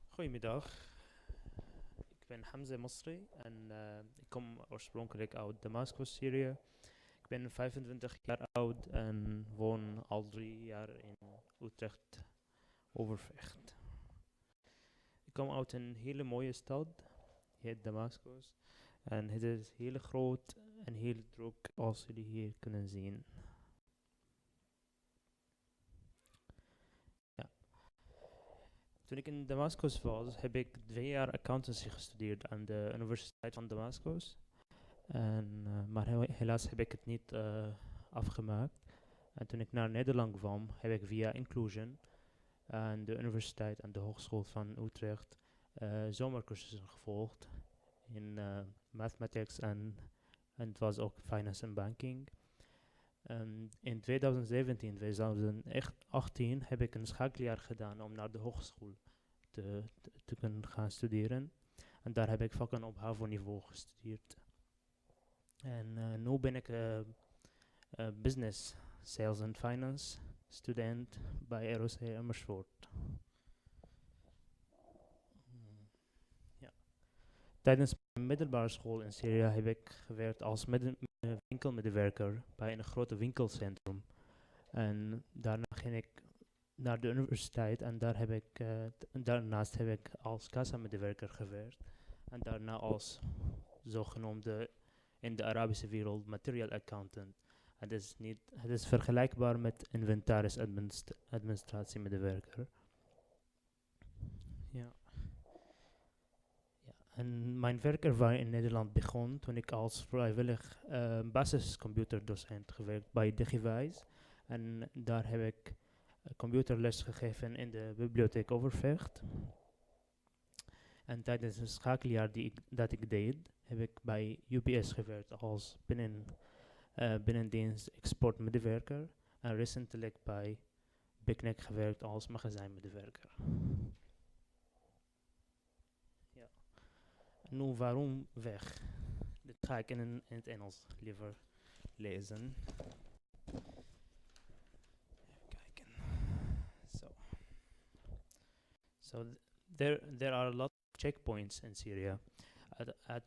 Goedemiddag, ik ben Hamza Masri en ik kom oorspronkelijk uit Damascus, Syrië. Ik ben 25 jaar oud en woon al 3 jaar in Utrecht, Overvecht. Ik kom uit een hele mooie stad, die heet Damascus. En het is heel groot en heel druk als jullie hier kunnen zien. Ja. Toen ik in Damascus was, heb ik 2 jaar accountancy gestudeerd aan de Universiteit van Damascus. Maar helaas heb ik het niet afgemaakt. En toen ik naar Nederland kwam, heb ik via Inclusion aan de universiteit en de Hogeschool van Utrecht zomercursussen gevolgd in mathematics en het was ook finance en banking. In 2017, 2018 heb ik een schakeljaar gedaan om naar de hogeschool te kunnen gaan studeren. En daar heb ik vakken op HAVO-niveau gestudeerd. En nu ben ik business, sales and finance student bij ROC Amersfoort. Ja. Tijdens mijn middelbare school in Syrië heb ik gewerkt als winkelmedewerker bij een grote winkelcentrum. En daarna ging ik naar de universiteit en daarnaast heb ik als kassamedewerker gewerkt. En daarna als zogenoemde in de Arabische wereld material accountant. Het is vergelijkbaar met inventarisadministratiemedewerker. Ja. Ja. En mijn werkervaring in Nederland begon toen ik als vrijwillig basiscomputerdocent gewerkt bij Digiwijs. En daar heb ik computerles gegeven in de bibliotheek Overvecht. En tijdens een schakeljaar dat ik deed, heb ik bij UPS gewerkt als binnendienst exportmedewerker. En recentelijk bij Picnic gewerkt als magazijnmedewerker. Ja. Nu, waarom weg? Dit ga ik in het Engels liever lezen. Even kijken. So there are a lot of checkpoints in Syria. At a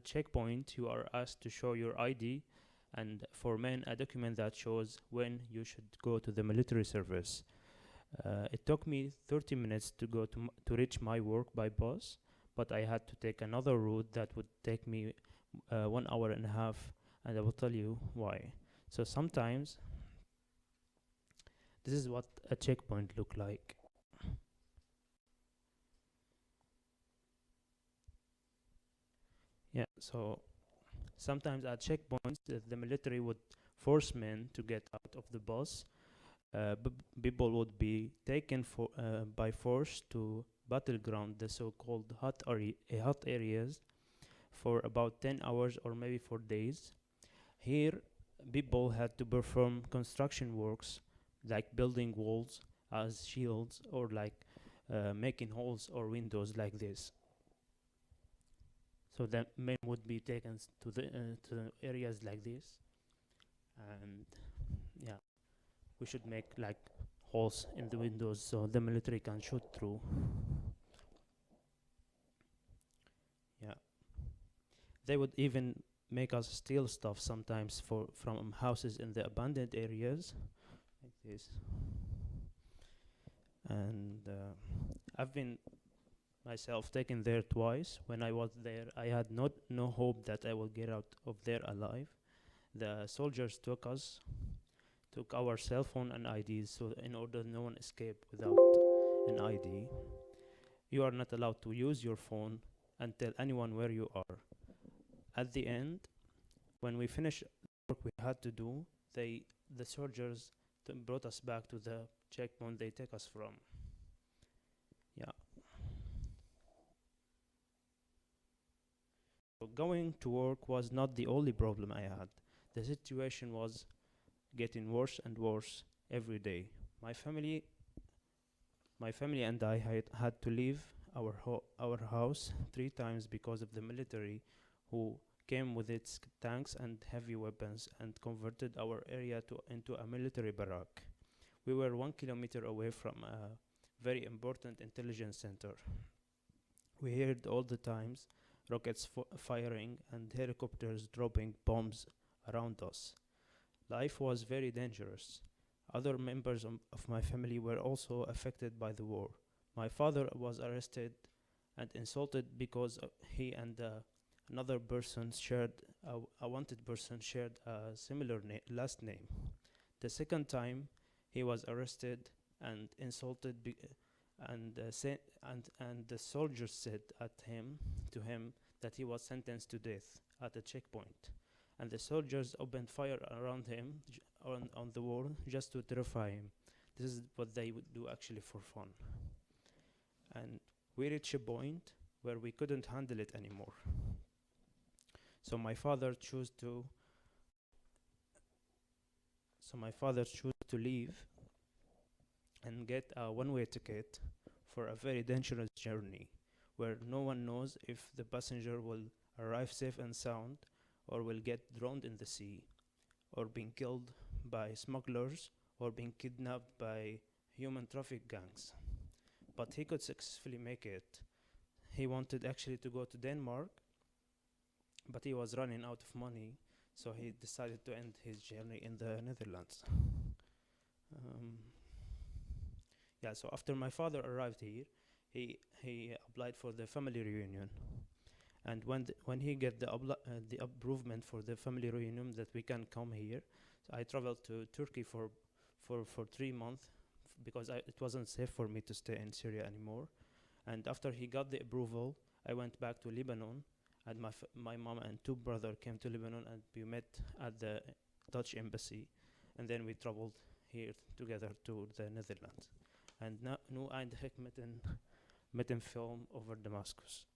checkpoint, you are asked to show your ID, and for men, a document that shows when you should go to the military service. It took me 30 minutes to reach my work by bus, but I had to take another route that would take me 1 hour and a half, and I will tell you why. So sometimes, this is what a checkpoint look like. Yeah, so sometimes at checkpoints, the military would force men to get out of the bus. People would be taken by force to battleground, the so-called hot areas, for about 10 hours or maybe for days. Here, people had to perform construction works like building walls as shields or like making holes or windows like this. So the men would be taken to the areas like this, and yeah, we should make like holes in the windows so the military can shoot through. Yeah, they would even make us steal stuff sometimes from houses in the abandoned areas, like this. And I've been myself taken there twice. When I was there, I had no hope that I will get out of there alive. The soldiers took our cell phone and IDs, so in order no one escape without an ID. You are not allowed to use your phone and tell anyone where you are. At the end, when we finished the work we had to do, the soldiers brought us back to the checkpoint they take us from. Yeah. So going to work was not the only problem I had. The situation was getting worse and worse every day. My family and I had to leave our house 3 times because of the military who came with its tanks and heavy weapons and converted our area into a military barrack. We were 1 kilometer away from a very important intelligence center. We heard all the times rockets firing and helicopters dropping bombs around us. Life was very dangerous. Other members of my family were also affected by the war. My father was arrested and insulted because he and another person shared a wanted person shared a similar last name. The second time, he was arrested and insulted, and the soldiers said to him that he was sentenced to death at a checkpoint, and the soldiers opened fire around him on the wall just to terrify him. This is what they would do actually for fun. And we reached a point where we couldn't handle it anymore. So my father chose to leave and get a one-way ticket for a very dangerous journey where no one knows if the passenger will arrive safe and sound or will get drowned in the sea or being killed by smugglers or being kidnapped by human traffic gangs. But he could successfully make it. He wanted actually to go to Denmark, but he was running out of money, so he decided to end his journey in the Netherlands. So after my father arrived here, he applied for the family reunion, and when he get the approval for the family reunion that we can come here, so I traveled to Turkey for 3 months because it wasn't safe for me to stay in Syria anymore. And after he got the approval, I went back to Lebanon, and my mom and 2 brothers came to Lebanon, and we met at the Dutch embassy, and then we traveled here together to the Netherlands. En nu eindig ik met een film over Damascus.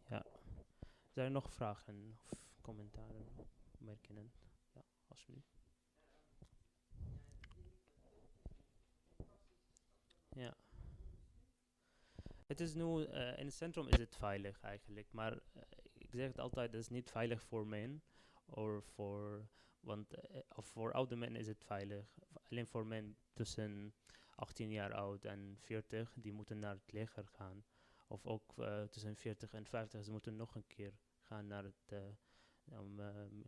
Ja, zijn er nog vragen of commentaren, opmerkingen? Ja, alsjeblieft. Ja. Het is nu, in het centrum is het veilig eigenlijk, maar ik zeg het altijd, het is niet veilig voor men, of voor oude mensen is het veilig. Alleen voor men tussen 18 jaar oud en 40, die moeten naar het leger gaan. Of ook tussen 40 en 50, ze moeten nog een keer gaan naar het om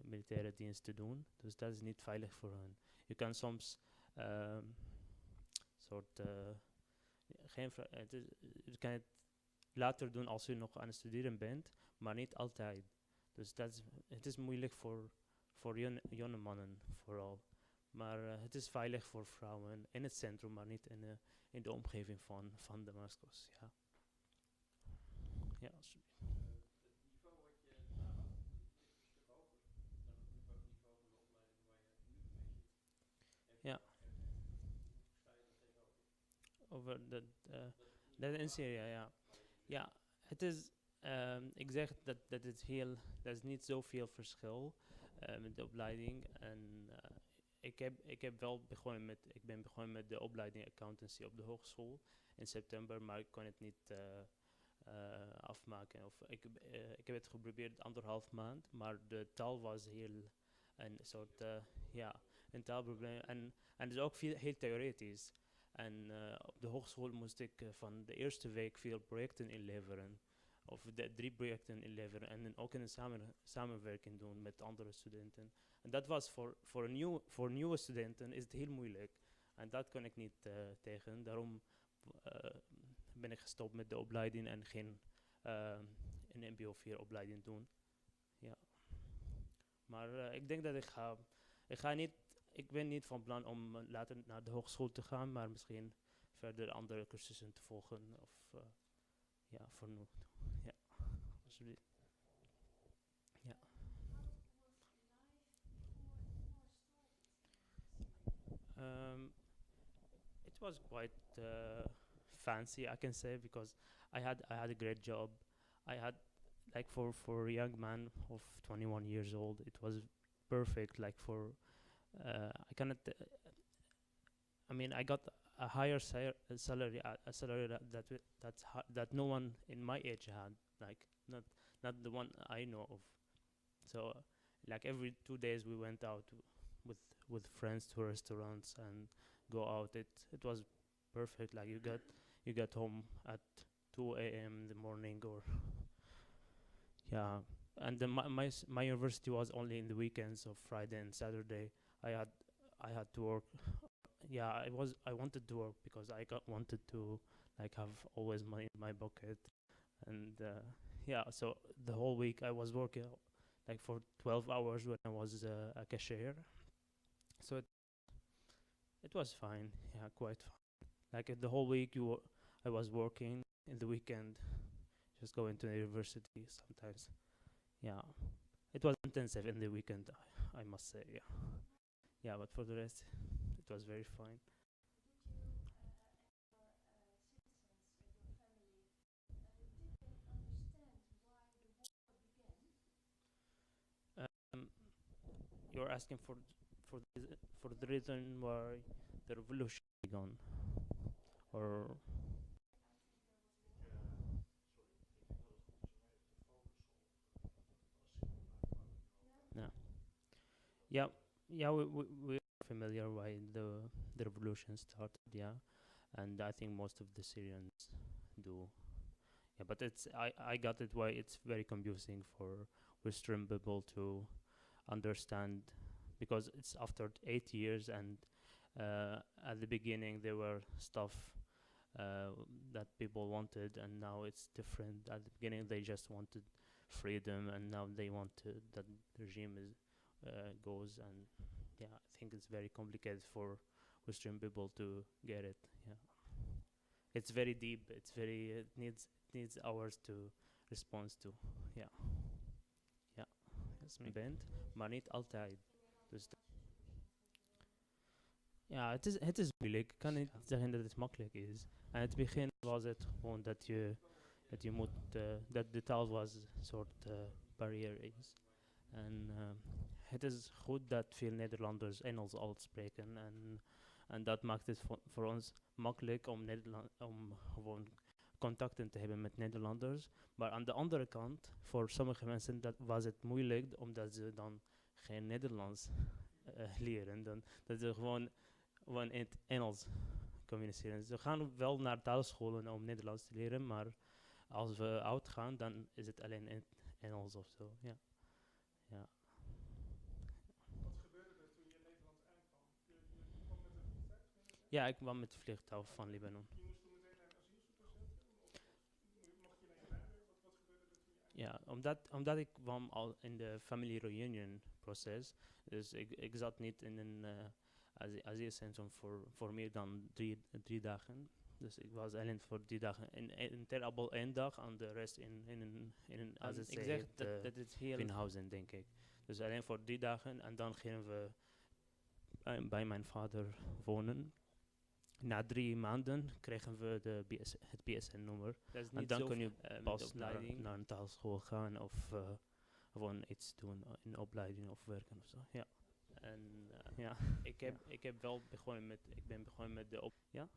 militaire dienst te doen. Dus dat is niet veilig voor hen. Je kan soms ehm, soort geen je kan het later doen als je nog aan het studeren bent, maar niet altijd. Dus het is moeilijk voor jonge mannen vooral. Maar het is veilig voor vrouwen in het centrum, maar niet in de omgeving van Damascus. Ja, ja, ja. Over dat in Syrië, ja. Ja, het is, ik zeg dat het dat is niet zoveel verschil met de opleiding. En ik ben begonnen met de opleiding accountancy op de hogeschool in september, maar ik kon het niet afmaken. Ik heb het geprobeerd 1,5 maand, maar de taal was een soort, ja, een taalprobleem. En het is ook heel theoretisch. En op de hogeschool moest ik van de eerste week veel projecten inleveren. Of 3 projecten inleveren. En dan ook een samenwerking doen met andere studenten. En dat was voor nieuwe studenten is het heel moeilijk. En dat kon ik niet tegen. Daarom uh, ben ik gestopt met de opleiding en geen een MBO 4 opleiding doen. Ja. Maar ik denk dat ik ga niet, ik ben niet van plan om later naar de hogeschool te gaan, maar misschien verder andere cursussen te volgen. Of ja, voor nu. Ja, alsjeblieft. Ja. Um, it was quite fancy, I can say, because I had a great job. I had like for a young man of 21 years old, it was perfect. Like for I cannot. I mean, I got a higher salary, a salary that no one in my age had. Like not the one I know of. So, like every 2 days we went out with with friends to restaurants and go out. It was perfect. Like you get home at 2 a.m. in the morning, or yeah. And my university was only in the weekends of Friday and Saturday. I had I had to work. Yeah, I wanted to work because wanted to like have always money in my pocket. And yeah, so the whole week I was working like for 12 hours when I was a cashier. So it was fine. Yeah, quite fine. Like the whole week I was working. In the weekend just going to the university sometimes. Yeah, it was intensive in the weekend, I must say. Yeah, yeah, but for the rest it was very fine. um, you're asking for the reason why the revolution began, or yeah, yeah, yeah. We're familiar why the revolution started. Yeah, and I think most of the Syrians do. Yeah, but I got it why it's very confusing for Western people to understand, because it's after 8 years, and at the beginning there were stuff uh, that people wanted, and now it's different. At the beginning they just wanted freedom, and now they want that the regime is goes. And yeah, I think it's very complicated for Western people to get it. Yeah, it's very deep. It needs hours to respond to. Yeah, ja. Als men bent, maar niet altijd. Dus ja, het is moeilijk. Ik kan niet zeggen dat het makkelijk is. Aan het begin was het gewoon dat je moet, dat de taal was een soort barrière is. En het is goed dat veel Nederlanders Engels al spreken. En dat maakt het voor ons makkelijk om gewoon contacten te hebben met Nederlanders. Maar aan de andere kant, voor sommige mensen was het moeilijk, omdat ze dan geen Nederlands leren. Dat ze gewoon in het Engels communiceren. Ze gaan wel naar taalscholen om Nederlands te leren, maar als we oud gaan, dan is het alleen in Engels of zo. Ja. Ja. Ja, ik kwam met het vliegtuig van Libanon. Ja, omdat ik kwam al in de family reunion proces. Dus ik zat niet in een asielcentrum voor meer dan drie dagen. Dus ik was alleen voor 3 dagen. In Ter Apel 1 dag en de rest in een AZC. Ik zeg dat het heel... Winhausen, denk ik. Dus alleen voor 3 dagen en dan gingen we bij mijn vader wonen. Na 3 maanden kregen we het BSN-nummer. Dat is En niet dan zo kun je met pas opleiding. naar een taalschool gaan of gewoon iets doen in opleiding of werken of zo. Ja. En Ja. ik ben begonnen met de Ja?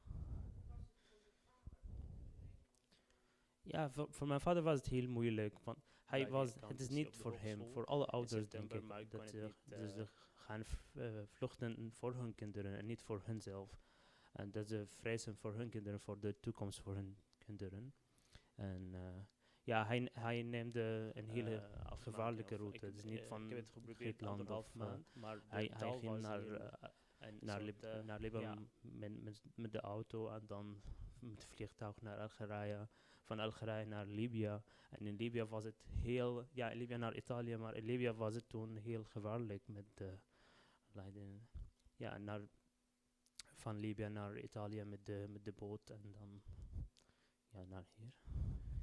Ja, voor mijn vader was het heel moeilijk. Want het is niet voor hem, voor alle ouders denk ik, dat ze gaan vluchten voor hun kinderen en niet voor hunzelf. En dat ze vrezen voor hun kinderen, voor de toekomst voor hun kinderen. En ja, hij neemt een hele gevaarlijke route. Het is niet van Griekenland of... maar hij ging naar Libanon met de auto en dan met het vliegtuig naar Algerije. Van Algerije naar Libië. En in Libië was het heel... Ja, in Libië naar Italië, maar in Libië was het toen heel gevaarlijk met de leiding. Ja, van Libië naar Italië met de boot en dan naar hier.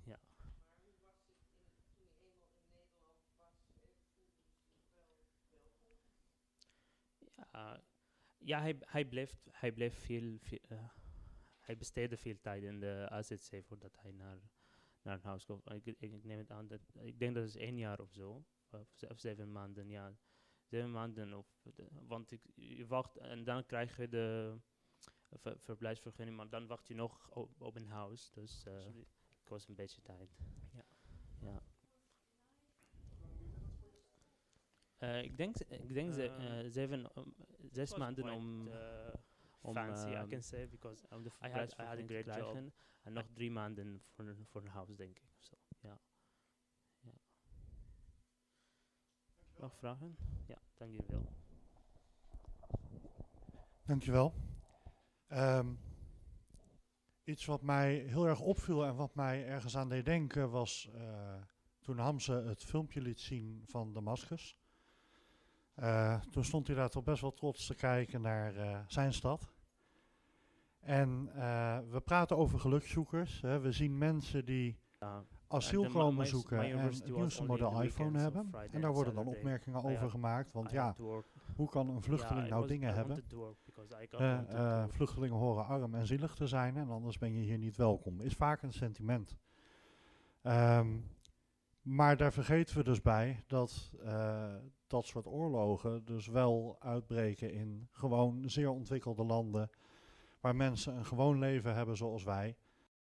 Ja. Ja, hij bleef hij besteedde veel tijd in de AZC voordat hij naar een huis kwam. Ik neem het aan ik denk dat het is 1 jaar of zo, of 7 maanden, ja. 7 maanden, want je wacht en dan krijg je de verblijfsvergunning, maar dan wacht je nog op een huis, dus het kost een beetje tijd. Ja. Ja. Ik denk 6 maanden om fancy, I can say, because om de I had a verblijfsvergunning te great job. krijgen. En nog 3 maanden voor een huis, denk ik. Of zo. Ja. Ja. Nog vragen? Ja, dank jullie wel. Dankjewel. Iets wat mij heel erg opviel en wat mij ergens aan deed denken was toen Hamze het filmpje liet zien van Damascus. Toen stond hij daar toch best wel trots te kijken naar zijn stad. En we praten over gelukzoekers. Hè. We zien mensen die asiel komen zoeken en het nieuwste model iPhone hebben. En daar worden dan opmerkingen over gemaakt. Want ja, hoe kan een vluchteling nou dingen hebben? Vluchtelingen horen arm en zielig te zijn en anders ben je hier niet welkom. Is vaak een sentiment. Maar daar vergeten we dus bij dat dat soort oorlogen dus wel uitbreken in gewoon zeer ontwikkelde landen waar mensen een gewoon leven hebben zoals wij.